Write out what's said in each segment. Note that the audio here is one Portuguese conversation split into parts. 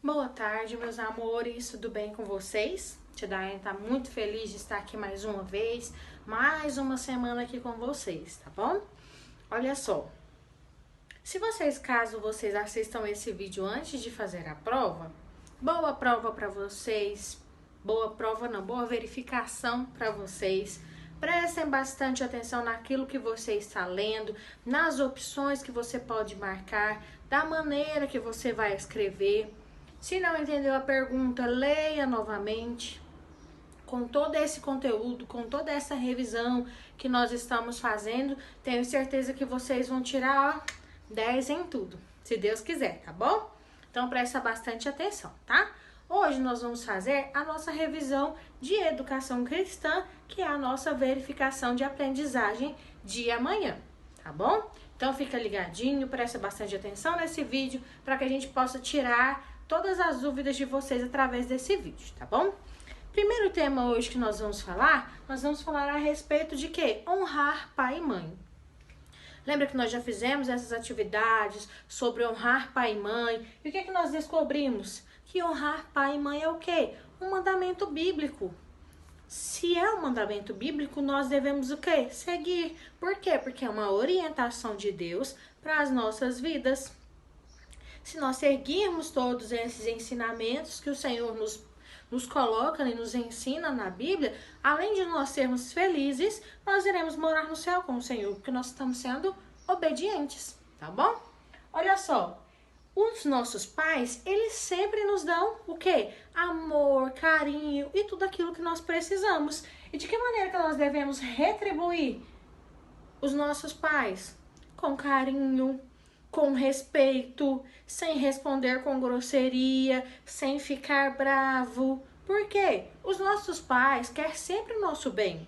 Boa tarde, meus amores, tudo bem com vocês? Tia Daiane tá muito feliz de estar aqui mais uma vez, mais uma semana aqui com vocês, tá bom? Olha só, caso vocês assistam esse vídeo antes de fazer a prova, boa prova para vocês, boa verificação para vocês. Prestem bastante atenção naquilo que você está lendo, nas opções que você pode marcar, da maneira que você vai escrever. Se não entendeu a pergunta, leia novamente. Com todo esse conteúdo, com toda essa revisão que nós estamos fazendo, tenho certeza que vocês vão tirar 10 em tudo, se Deus quiser, tá bom? Então presta bastante atenção, tá? Hoje nós vamos fazer a nossa revisão de educação cristã, que é a nossa verificação de aprendizagem de amanhã, tá bom? Então fica ligadinho, presta bastante atenção nesse vídeo para que a gente possa tirar todas as dúvidas de vocês através desse vídeo, tá bom? Primeiro tema hoje que nós vamos falar a respeito de quê? Honrar pai e mãe. Lembra que nós já fizemos essas atividades sobre honrar pai e mãe? E o que é que nós descobrimos? Que honrar pai e mãe é o quê? Um mandamento bíblico. Se é um mandamento bíblico, nós devemos o quê? Seguir. Por quê? Porque é uma orientação de Deus para as nossas vidas. Se nós seguirmos todos esses ensinamentos que o Senhor nos coloca e nos ensina na Bíblia, além de nós sermos felizes, nós iremos morar no céu com o Senhor, porque nós estamos sendo obedientes, tá bom? Olha só, os nossos pais, eles sempre nos dão o quê? Amor, carinho e tudo aquilo que nós precisamos. E de que maneira que nós devemos retribuir os nossos pais? Com carinho, com respeito, sem responder com grosseria, sem ficar bravo. Por quê? Os nossos pais querem sempre o nosso bem.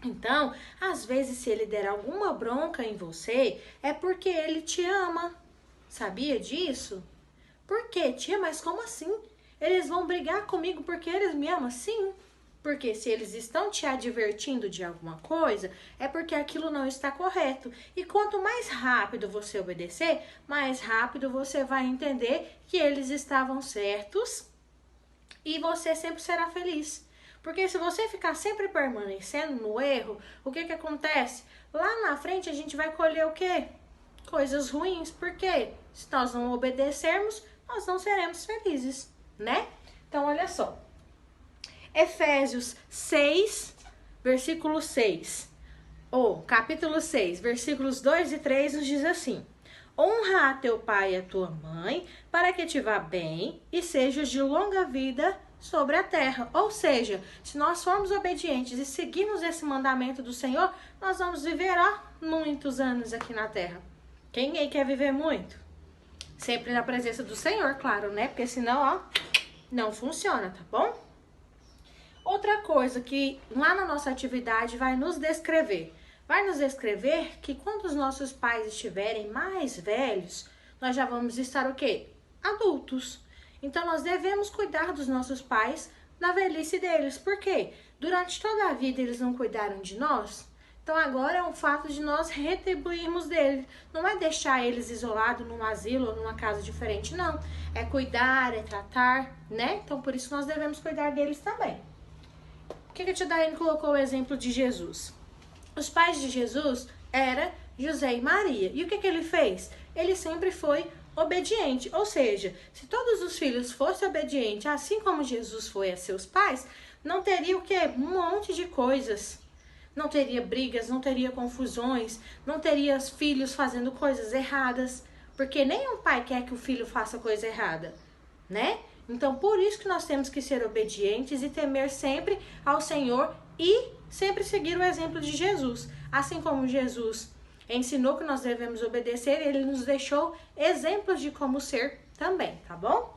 Então, às vezes, se ele der alguma bronca em você, é porque ele te ama. Sabia disso? Por quê, tia? Mas como assim? Eles vão brigar comigo porque eles me amam? Sim. Porque se eles estão te advertindo de alguma coisa, é porque aquilo não está correto. E quanto mais rápido você obedecer, mais rápido você vai entender que eles estavam certos e você sempre será feliz. Porque se você ficar sempre permanecendo no erro, o que acontece? Lá na frente a gente vai colher o quê? Coisas ruins. Por quê? Se nós não obedecermos, nós não seremos felizes, né? Então, olha só. Efésios 6, versículo 6, ou capítulo 6, versículos 2 e 3 nos diz assim: honra a teu pai e a tua mãe, para que te vá bem e sejas de longa vida sobre a terra. Ou seja, se nós formos obedientes e seguirmos esse mandamento do Senhor, nós vamos viver muitos anos aqui na terra. Quem aí quer viver muito? Sempre na presença do Senhor, claro, né? Porque senão, não funciona, tá bom? Outra coisa que lá na nossa atividade vai nos descrever que quando os nossos pais estiverem mais velhos, nós já vamos estar o quê? Adultos. Então nós devemos cuidar dos nossos pais na velhice deles. Por quê? Durante toda a vida eles não cuidaram de nós. Então agora é um fato de nós retribuirmos deles. Não é deixar eles isolados num asilo ou numa casa diferente, não. É cuidar, é tratar, né? Então por isso nós devemos cuidar deles também. Por que a tia Daiane colocou o exemplo de Jesus? Os pais de Jesus eram José e Maria. E o que ele fez? Ele sempre foi obediente. Ou seja, se todos os filhos fossem obedientes, assim como Jesus foi a seus pais, não teria o quê? Um monte de coisas. Não teria brigas, não teria confusões, não teria os filhos fazendo coisas erradas. Porque nenhum pai quer que o filho faça coisa errada, né? Então, por isso que nós temos que ser obedientes e temer sempre ao Senhor e sempre seguir o exemplo de Jesus. Assim como Jesus ensinou que nós devemos obedecer, ele nos deixou exemplos de como ser também, tá bom?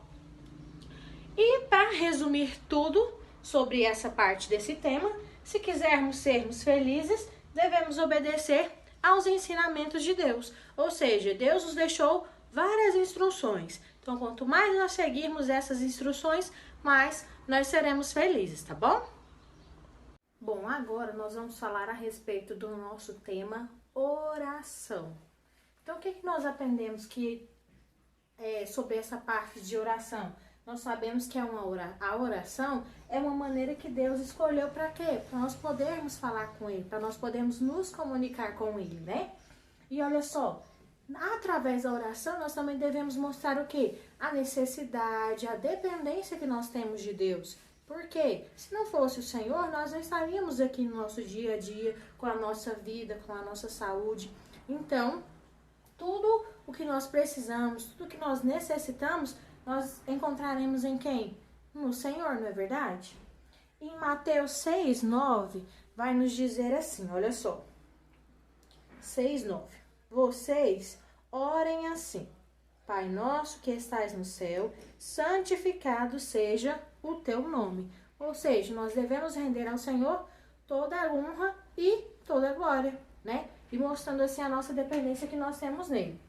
E para resumir tudo sobre essa parte desse tema, se quisermos sermos felizes, devemos obedecer aos ensinamentos de Deus. Ou seja, Deus nos deixou várias instruções. Então, quanto mais nós seguirmos essas instruções, mais nós seremos felizes, tá bom? Bom, agora nós vamos falar a respeito do nosso tema oração. Então, o que nós aprendemos sobre essa parte de oração? nós sabemos que a oração é uma maneira que Deus escolheu para quê? Para nós podermos falar com Ele, para nós podermos nos comunicar com Ele, né? E olha só, através da oração nós também devemos mostrar o quê? A necessidade, a dependência que nós temos de Deus. Porque se não fosse o Senhor, nós não estaríamos aqui no nosso dia a dia, com a nossa vida, com a nossa saúde. Então, tudo o que nós precisamos, tudo o que nós necessitamos, nós encontraremos em quem? No Senhor, não é verdade? Em Mateus 6:9, vai nos dizer assim, olha só. 6:9. Vocês orem assim: Pai nosso que estais no céu, santificado seja o teu nome. Ou seja, nós devemos render ao Senhor toda a honra e toda a glória, né? E mostrando assim a nossa dependência que nós temos nele.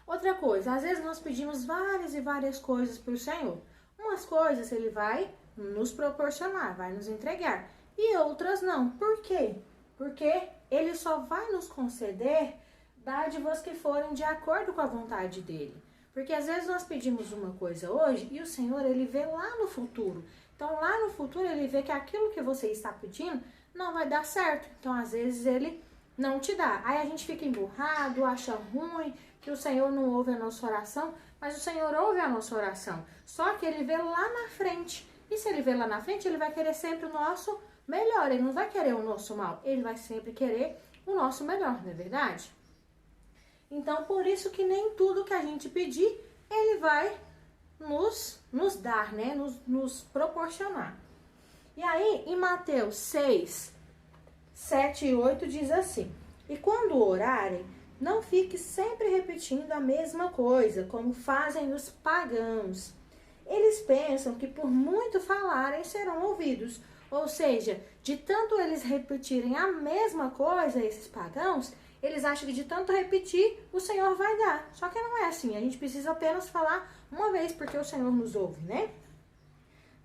Outra coisa, às vezes nós pedimos várias e várias coisas para o Senhor. Umas coisas ele vai nos proporcionar, vai nos entregar. E outras não. Por quê? Porque ele só vai nos conceder dádivas que forem de acordo com a vontade dele. Porque às vezes nós pedimos uma coisa hoje e o Senhor, ele vê lá no futuro. Então lá no futuro ele vê que aquilo que você está pedindo não vai dar certo. Então às vezes ele não te dá. Aí a gente fica emburrado, acha ruim, que o Senhor não ouve a nossa oração, mas o Senhor ouve a nossa oração. Só que ele vê lá na frente. E se ele vê lá na frente, ele vai querer sempre o nosso melhor. Ele não vai querer o nosso mal. Ele vai sempre querer o nosso melhor, não é verdade? Então, por isso que nem tudo que a gente pedir, ele vai nos dar, né? Nos proporcionar. E aí, em Mateus 6:7 e 8 diz assim: E quando orarem, não fique sempre repetindo a mesma coisa, como fazem os pagãos. Eles pensam que por muito falarem serão ouvidos. Ou seja, de tanto eles repetirem a mesma coisa, esses pagãos, eles acham que de tanto repetir, o Senhor vai dar. Só que não é assim, a gente precisa apenas falar uma vez, porque o Senhor nos ouve, né?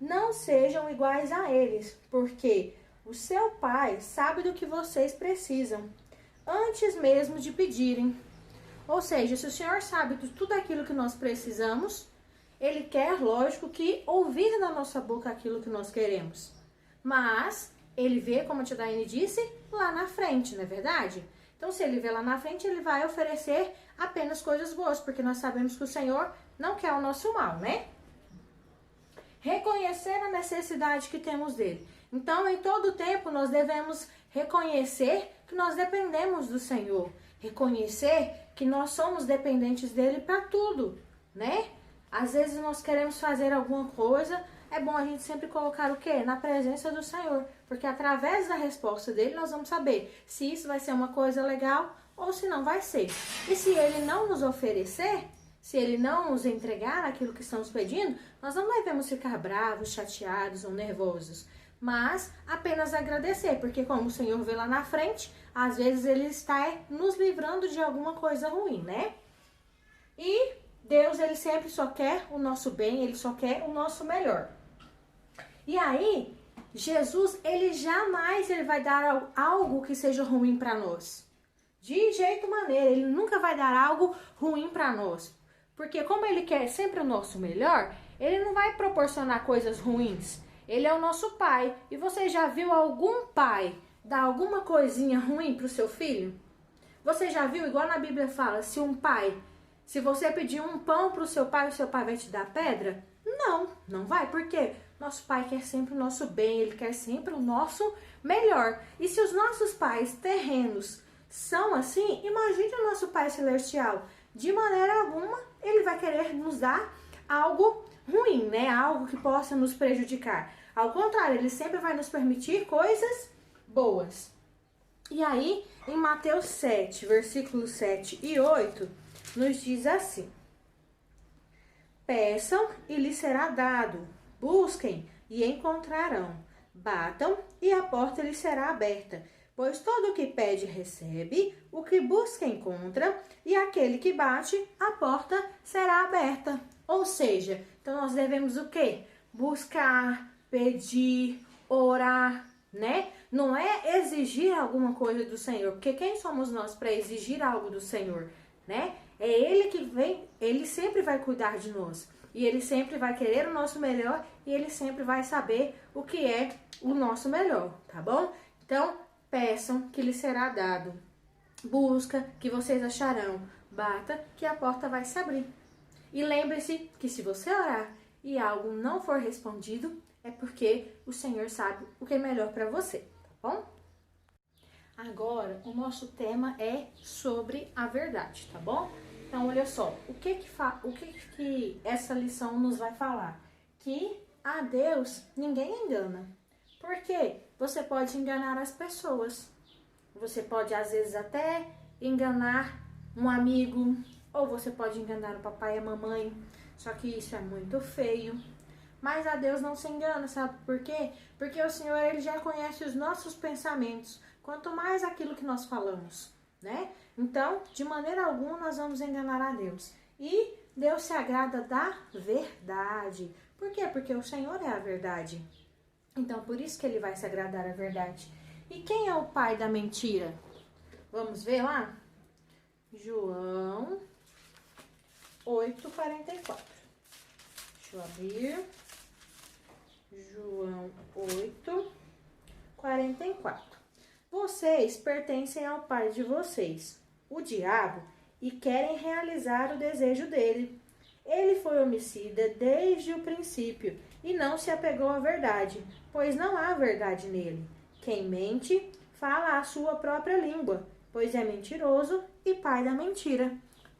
Não sejam iguais a eles, porque o seu Pai sabe do que vocês precisam, antes mesmo de pedirem. Ou seja, se o Senhor sabe de tudo aquilo que nós precisamos, Ele quer, lógico, que ouvir da nossa boca aquilo que nós queremos. Mas Ele vê, como a tia Daiane disse, lá na frente, não é verdade? Então, se Ele vê lá na frente, Ele vai oferecer apenas coisas boas, porque nós sabemos que o Senhor não quer o nosso mal, né? Reconhecer a necessidade que temos dele. Então, em todo tempo, nós devemos reconhecer que nós dependemos do Senhor. Reconhecer que nós somos dependentes dele para tudo, né? Às vezes nós queremos fazer alguma coisa, é bom a gente sempre colocar o quê? Na presença do Senhor. Porque através da resposta dele, nós vamos saber se isso vai ser uma coisa legal ou se não vai ser. E se ele não nos oferecer, se ele não nos entregar aquilo que estamos pedindo, nós não devemos ficar bravos, chateados ou nervosos, mas apenas agradecer, porque como o Senhor vê lá na frente, às vezes ele está nos livrando de alguma coisa ruim, né? E Deus, ele sempre só quer o nosso bem, ele só quer o nosso melhor. E aí, Jesus, ele jamais vai dar algo que seja ruim para nós. De jeito maneira, ele nunca vai dar algo ruim para nós. Porque como ele quer sempre o nosso melhor, ele não vai proporcionar coisas ruins. Ele é o nosso pai. E você já viu algum pai dar alguma coisinha ruim para o seu filho? Você já viu, igual na Bíblia fala, se você pedir um pão para o seu pai vai te dar pedra? Não, não vai. Por quê? Nosso pai quer sempre o nosso bem, ele quer sempre o nosso melhor. E se os nossos pais terrenos são assim, imagine o nosso pai celestial. De maneira alguma, ele vai querer nos dar algo ruim, né? Algo que possa nos prejudicar. Ao contrário, ele sempre vai nos permitir coisas boas. E aí, em Mateus 7, versículos 7 e 8, nos diz assim: Peçam e lhes será dado, busquem e encontrarão, batam e a porta lhes será aberta. Pois todo o que pede recebe, o que busca encontra, e aquele que bate, a porta será aberta. Ou seja, então nós devemos o quê? Buscar, pedir, orar, né? Não é exigir alguma coisa do Senhor, porque quem somos nós para exigir algo do Senhor, né? É Ele que vem, Ele sempre vai cuidar de nós. E Ele sempre vai querer o nosso melhor e Ele sempre vai saber o que é o nosso melhor, tá bom? Então, peçam que lhes será dado. Busca que vocês acharão. Bata que a porta vai se abrir. E lembre-se que se você orar e algo não for respondido, é porque o Senhor sabe o que é melhor para você, tá bom? Agora, o nosso tema é sobre a verdade, tá bom? Então, olha só, o que essa lição nos vai falar? Que a Deus ninguém engana. Por quê? Você pode enganar as pessoas. Você pode, às vezes, até enganar um amigo, ou você pode enganar o papai e a mamãe, só que isso é muito feio. Mas a Deus não se engana, sabe por quê? Porque o Senhor, Ele já conhece os nossos pensamentos, quanto mais aquilo que nós falamos, né? Então, de maneira alguma, nós vamos enganar a Deus. E Deus se agrada da verdade. Por quê? Porque o Senhor é a verdade. Então, por isso que Ele vai se agradar a verdade. E quem é o pai da mentira? Vamos ver lá? João 8:44. Deixa eu abrir. João 8:44. Vocês pertencem ao pai de vocês, o diabo, e querem realizar o desejo dele. Ele foi homicida desde o princípio e não se apegou à verdade, pois não há verdade nele. Quem mente, fala a sua própria língua, pois é mentiroso e pai da mentira.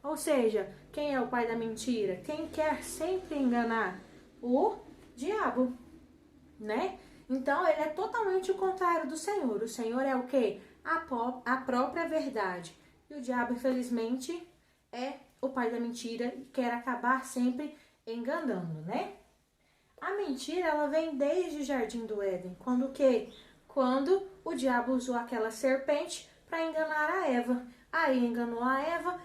Ou seja, quem é o pai da mentira? Quem quer sempre enganar? O diabo, né? Então, ele é totalmente o contrário do Senhor. O Senhor é o quê? A própria verdade. E o diabo, infelizmente, é o pai da mentira e quer acabar sempre enganando, né? A mentira, ela vem desde o Jardim do Éden. Quando o quê? Quando o diabo usou aquela serpente para enganar a Eva. Aí enganou a Eva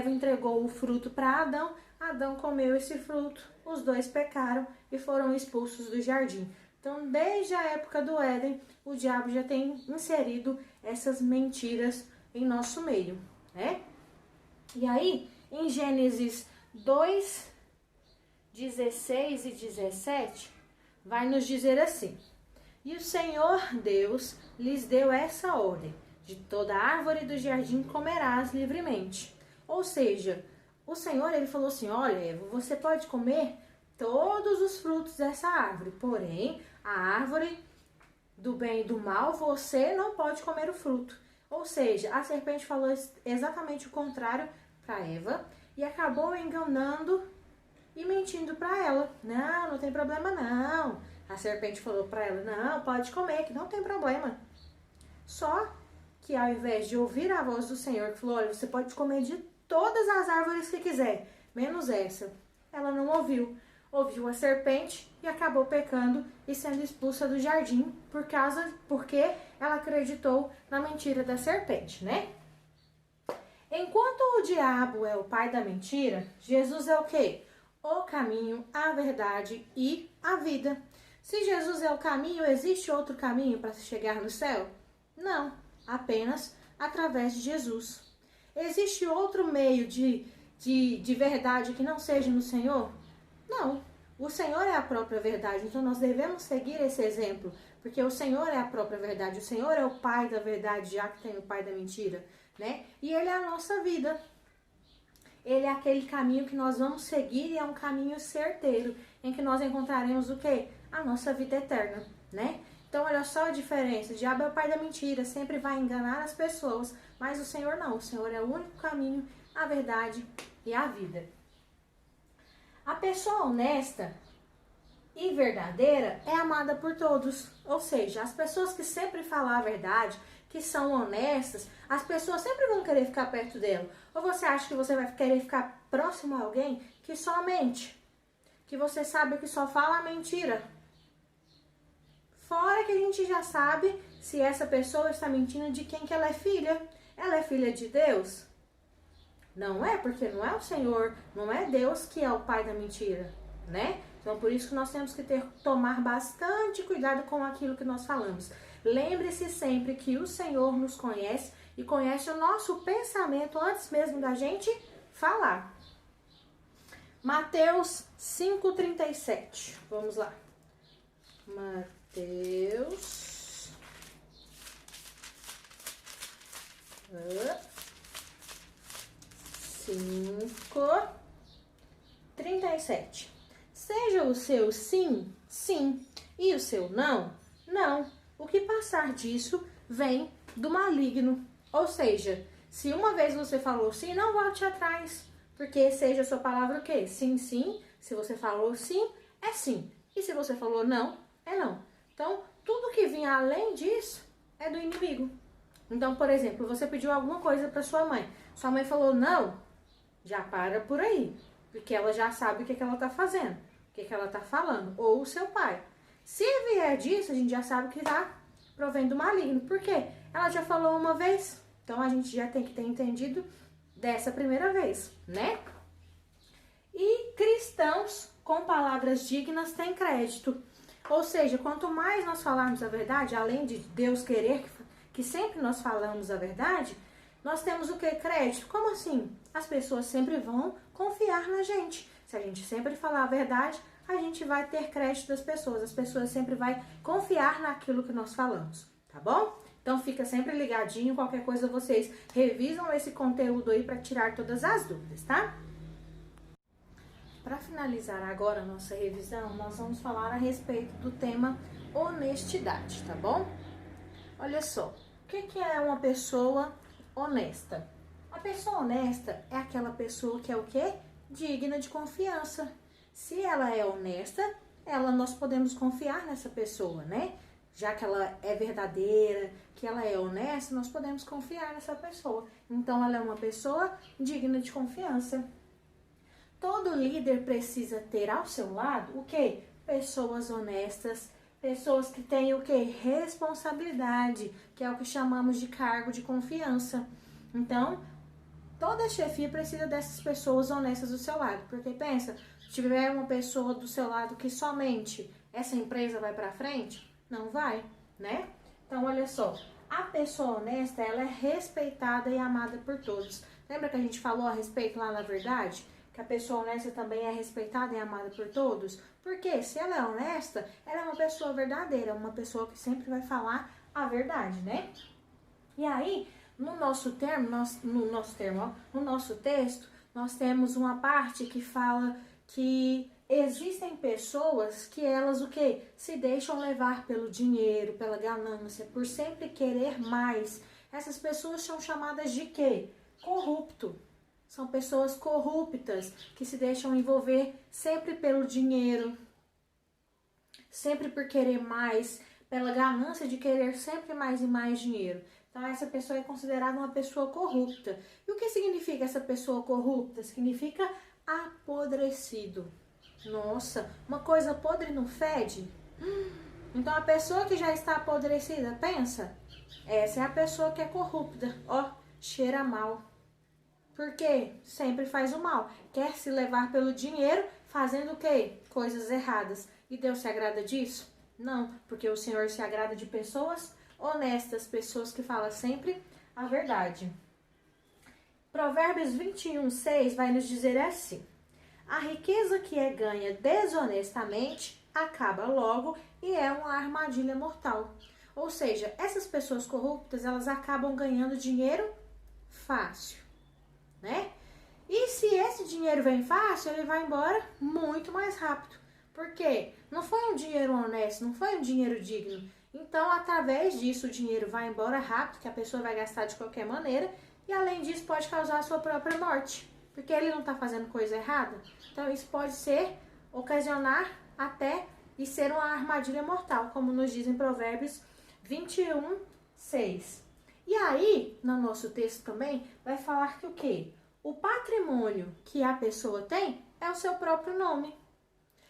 entregou o fruto para Adão, Adão comeu esse fruto, os dois pecaram e foram expulsos do jardim. Então, desde a época do Éden, o diabo já tem inserido essas mentiras em nosso meio, né? E aí, em Gênesis 2, 16 e 17, vai nos dizer assim: E o Senhor Deus lhes deu essa ordem: de toda árvore do jardim comerás livremente. Ou seja, o Senhor, ele falou assim: olha, Eva, você pode comer todos os frutos dessa árvore, porém, a árvore do bem e do mal, você não pode comer o fruto. Ou seja, a serpente falou exatamente o contrário para Eva e acabou enganando e mentindo para ela. Não, não tem problema não. A serpente falou para ela: não, pode comer, que não tem problema. Só que ao invés de ouvir a voz do Senhor, que falou: olha, você pode comer de todas as árvores que quiser, menos essa. Ela não ouviu. Ouviu a serpente e acabou pecando e sendo expulsa do jardim porque ela acreditou na mentira da serpente, né? Enquanto o diabo é o pai da mentira, Jesus é o quê? O caminho, a verdade e a vida. Se Jesus é o caminho, existe outro caminho para se chegar no céu? Não, apenas através de Jesus. Existe outro meio de verdade que não seja no Senhor? Não, o Senhor é a própria verdade, então nós devemos seguir esse exemplo, porque o Senhor é a própria verdade, o Senhor é o pai da verdade, já que tem o pai da mentira, né? E Ele é a nossa vida. Ele é aquele caminho que nós vamos seguir e é um caminho certeiro, em que nós encontraremos o quê? A nossa vida eterna, né? Então, olha só a diferença. O diabo é o pai da mentira, sempre vai enganar as pessoas, mas o Senhor não. O Senhor é o único caminho, a verdade e a vida. A pessoa honesta e verdadeira é amada por todos. Ou seja, as pessoas que sempre falam a verdade, que são honestas, as pessoas sempre vão querer ficar perto dela. Ou você acha que você vai querer ficar próximo a alguém que só mente? Que você sabe que só fala mentira? Fora que a gente já sabe se essa pessoa está mentindo, de quem que ela é filha. Ela é filha de Deus? Não é, porque não é o Senhor, não é Deus que é o pai da mentira, né? Então, por isso que nós temos que tomar bastante cuidado com aquilo que nós falamos. Lembre-se sempre que o Senhor nos conhece e conhece o nosso pensamento antes mesmo da gente falar. Mateus 5,37. Vamos lá. Mateus 5,37. Seja o seu sim, sim, e o seu não, não. O que passar disso vem do maligno. Ou seja, se uma vez você falou sim, não volte atrás. Porque seja a sua palavra o quê? Sim, sim. Se você falou sim, é sim. E se você falou não, é não. Então, tudo que vinha além disso é do inimigo. Então, por exemplo, você pediu alguma coisa para sua mãe. Sua mãe falou não, já para por aí. Porque ela já sabe o que ela tá fazendo, o que ela tá falando. Ou o seu pai. Se vier disso, a gente já sabe que tá provendo do maligno. Por quê? Ela já falou uma vez. Então, a gente já tem que ter entendido dessa primeira vez, né? E cristãos com palavras dignas têm crédito. Ou seja, quanto mais nós falarmos a verdade, além de Deus querer que sempre nós falamos a verdade, nós temos o que? Crédito. Como assim? As pessoas sempre vão confiar na gente. Se a gente sempre falar a verdade, a gente vai ter crédito das pessoas. As pessoas sempre vão confiar naquilo que nós falamos, tá bom? Então fica sempre ligadinho, qualquer coisa vocês revisam esse conteúdo aí para tirar todas as dúvidas, tá? Para finalizar agora a nossa revisão, nós vamos falar a respeito do tema honestidade, tá bom? Olha só, o que é uma pessoa honesta? A pessoa honesta é aquela pessoa que é o quê? Digna de confiança. Se ela é honesta, nós podemos confiar nessa pessoa, né? Já que ela é verdadeira, que ela é honesta, nós podemos confiar nessa pessoa. Então, ela é uma pessoa digna de confiança. Todo líder precisa ter ao seu lado o quê? Pessoas honestas, pessoas que têm o quê? Responsabilidade, que é o que chamamos de cargo de confiança. Então, toda chefia precisa dessas pessoas honestas do seu lado. Porque pensa, se tiver uma pessoa do seu lado que somente essa empresa vai para frente, não vai, né? Então, olha só, a pessoa honesta, ela é respeitada e amada por todos. Lembra que a gente falou a respeito lá na verdade? Que a pessoa honesta também é respeitada e amada por todos? Porque se ela é honesta, ela é uma pessoa verdadeira, uma pessoa que sempre vai falar a verdade, né? E aí, no nosso texto, nós temos uma parte que fala que existem pessoas que elas o quê? Se deixam levar pelo dinheiro, pela ganância, por sempre querer mais. Essas pessoas são chamadas de quê? Corrupto. São pessoas corruptas que se deixam envolver sempre pelo dinheiro, sempre por querer mais, pela ganância de querer sempre mais e mais dinheiro. Então, essa pessoa é considerada uma pessoa corrupta. E o que significa essa pessoa corrupta? Significa apodrecido. Nossa, uma coisa podre não fede? Então, a pessoa que já está apodrecida, pensa, essa é a pessoa que é corrupta. Ó, cheira mal. Porque sempre faz o mal. Quer se levar pelo dinheiro, fazendo o quê? Coisas erradas. E Deus se agrada disso? Não, porque o Senhor se agrada de pessoas honestas, pessoas que falam sempre a verdade. Provérbios 21:6 vai nos dizer assim: a riqueza que é ganha desonestamente acaba logo e é uma armadilha mortal. Ou seja, essas pessoas corruptas, elas acabam ganhando dinheiro fácil, né? E se esse dinheiro vem fácil, ele vai embora muito mais rápido. Por quê? Não foi um dinheiro honesto, não foi um dinheiro digno. Então, através disso, o dinheiro vai embora rápido, que a pessoa vai gastar de qualquer maneira, e além disso, pode causar a sua própria morte, porque ele não está fazendo coisa errada. Então, isso pode ocasionar até e ser uma armadilha mortal, como nos dizem Provérbios 21:6. E aí, no nosso texto também, vai falar que o quê? O patrimônio que a pessoa tem é o seu próprio nome.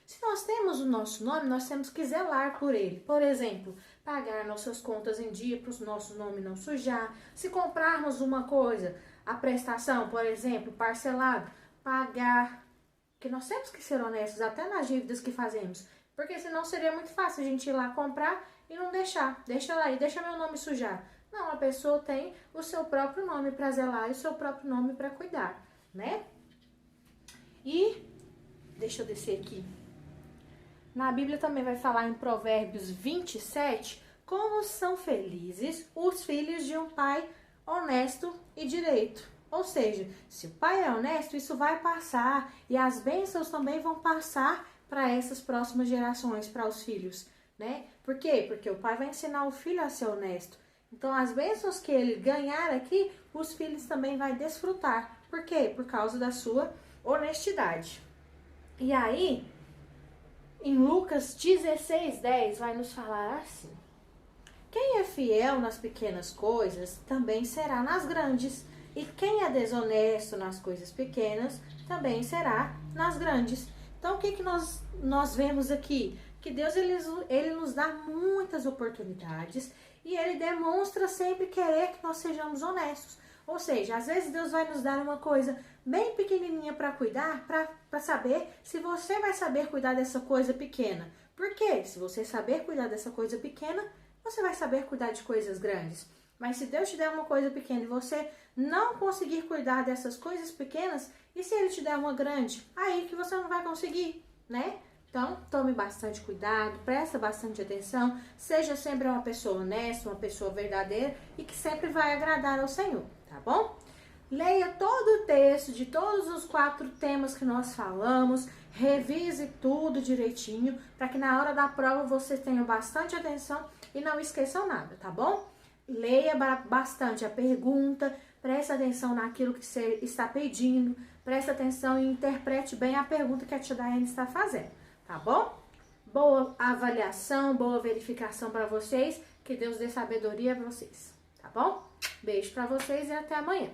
Se nós temos o nosso nome, nós temos que zelar por ele. Por exemplo, pagar nossas contas em dia para o nosso nome não sujar. Se comprarmos uma coisa, a prestação, por exemplo, parcelado, pagar. Porque nós temos que ser honestos até nas dívidas que fazemos. Porque senão seria muito fácil a gente ir lá comprar e não deixar. Deixa lá e deixa meu nome sujar. Não, a pessoa tem o seu próprio nome para zelar e o seu próprio nome para cuidar, né? E deixa eu descer aqui. Na Bíblia também vai falar em Provérbios 27, como são felizes os filhos de um pai honesto e direito. Ou seja, se o pai é honesto, isso vai passar e as bênçãos também vão passar para essas próximas gerações, para os filhos, né? Por quê? Porque o pai vai ensinar o filho a ser honesto. Então, as bênçãos que ele ganhar aqui, os filhos também vão desfrutar. Por quê? Por causa da sua honestidade. E aí, em Lucas 16:10, vai nos falar assim: quem é fiel nas pequenas coisas, também será nas grandes. E quem é desonesto nas coisas pequenas, também será nas grandes. Então, o que nós vemos aqui? Que Deus ele nos dá muitas oportunidades e ele demonstra sempre querer que nós sejamos honestos. Ou seja, às vezes Deus vai nos dar uma coisa bem pequenininha para cuidar, para saber se você vai saber cuidar dessa coisa pequena. Por quê? Se você saber cuidar dessa coisa pequena, você vai saber cuidar de coisas grandes. Mas se Deus te der uma coisa pequena e você não conseguir cuidar dessas coisas pequenas, e se Ele te der uma grande? Aí que você não vai conseguir, né? Então, tome bastante cuidado, presta bastante atenção, seja sempre uma pessoa honesta, uma pessoa verdadeira e que sempre vai agradar ao Senhor, tá bom? Leia todo o texto de todos os 4 temas que nós falamos, revise tudo direitinho, para que na hora da prova vocês tenham bastante atenção e não esqueçam nada, tá bom? Leia bastante a pergunta, preste atenção naquilo que você está pedindo, preste atenção e interprete bem a pergunta que a tia Daiane está fazendo, tá bom? Boa avaliação, boa verificação para vocês, que Deus dê sabedoria para vocês, tá bom? Beijo para vocês e até amanhã.